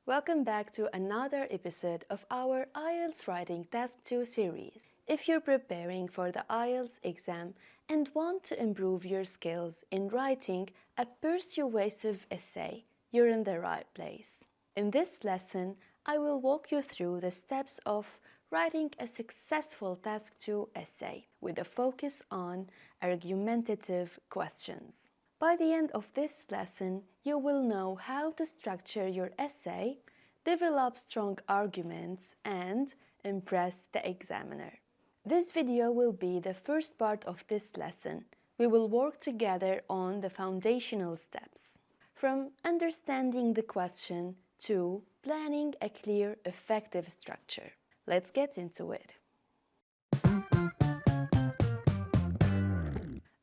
Welcome back to another episode of our IELTS Writing Task 2 series. If you're preparing for the IELTS exam and want to improve your skills in writing a persuasive essay, you're in the right place. In this lesson, I will walk you through the steps of writing a successful Task 2 essay with a focus on argumentative questions. By the end of this lesson, you will know how to structure your essay, develop strong arguments, and impress the examiner. This video will be the first part of this lesson. We will work together on the foundational steps, from understanding the question to planning a clear, effective structure. Let's get into it.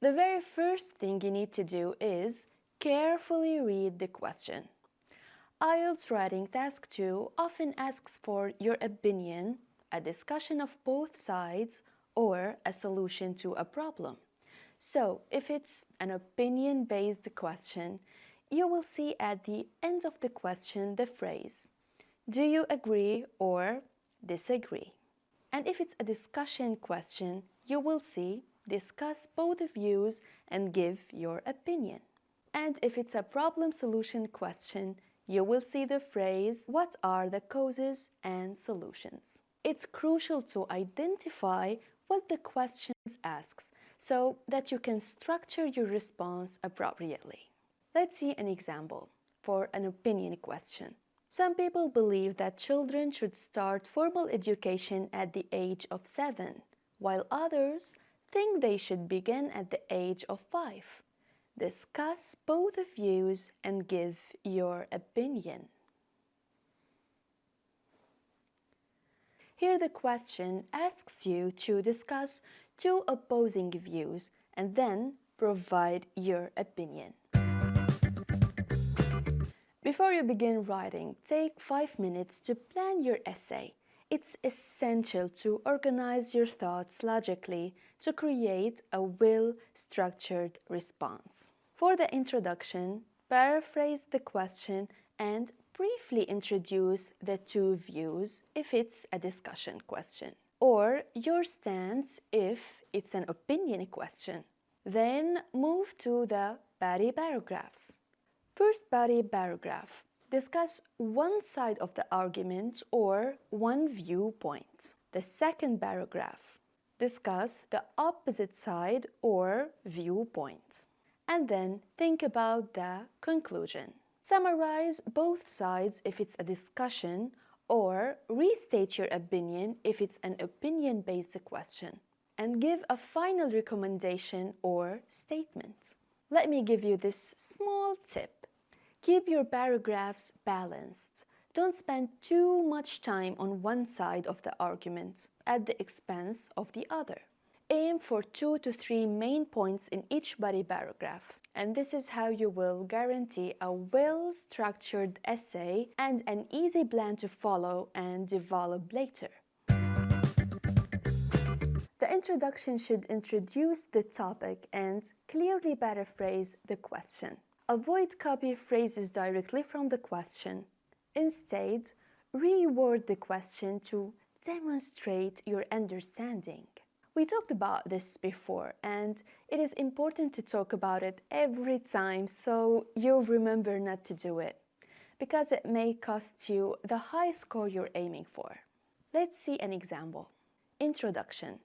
The very first thing you need to do is carefully read the question. IELTS Writing Task 2 often asks for your opinion, a discussion of both sides, or a solution to a problem. So, if it's an opinion-based question, you will see at the end of the question the phrase, "Do you agree or disagree?" And if it's a discussion question, you will see discuss both views and give your opinion. And if it's a problem-solution question, you will see the phrase, "What are the causes and solutions?" It's crucial to identify what the question asks so that you can structure your response appropriately. Let's see an example for an opinion question. Some people believe that children should start formal education at the age of 7, while others think they should begin at the age of 5. Discuss both views and give your opinion. Here the question asks you to discuss two opposing views and then provide your opinion. Before you begin writing, take 5 minutes to plan your essay. It's essential to organize your thoughts logically to create a well-structured response. For the introduction, paraphrase the question and briefly introduce the two views if it's a discussion question, or your stance if it's an opinion question. Then move to the body paragraphs. First body paragraph. Discuss one side of the argument or one viewpoint. The second paragraph. Discuss the opposite side or viewpoint. And then think about the conclusion. Summarize both sides if it's a discussion, or restate your opinion if it's an opinion-based question, and give a final recommendation or statement. Let me give you this small tip. Keep your paragraphs balanced. Don't spend too much time on one side of the argument at the expense of the other. Aim for 2 to 3 main points in each body paragraph, and this is how you will guarantee a well-structured essay and an easy plan to follow and develop later. The introduction should introduce the topic and clearly paraphrase the question. Avoid copy phrases directly from the question. Instead, reword the question to demonstrate your understanding. We talked about this before, and it is important to talk about it every time so you'll remember not to do it, because it may cost you the high score you're aiming for. Let's see an example. Introduction.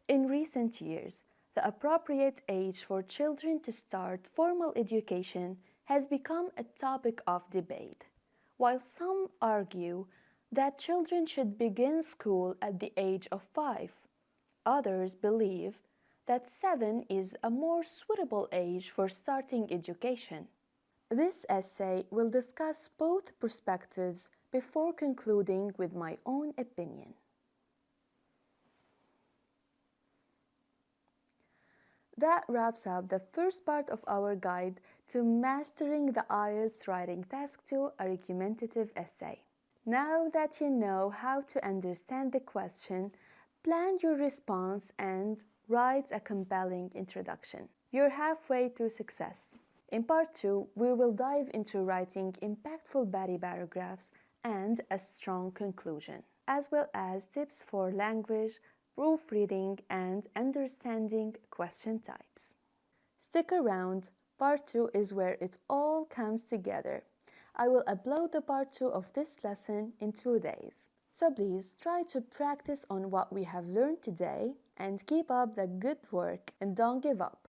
In recent years, the appropriate age for children to start formal education has become a topic of debate. While some argue that children should begin school at the age of 5, others believe that 7 is a more suitable age for starting education. This essay will discuss both perspectives before concluding with my own opinion. That wraps up the first part of our guide to mastering the IELTS Writing Task 2 Argumentative Essay. Now that you know how to understand the question, plan your response and write a compelling introduction. You're halfway to success. In Part 2, we will dive into writing impactful body paragraphs and a strong conclusion, as well as tips for language, proofreading, and understanding question types. Stick around, part 2 is where it all comes together. I will upload the part 2 of this lesson in 2 days. So please try to practice on what we have learned today and keep up the good work and don't give up.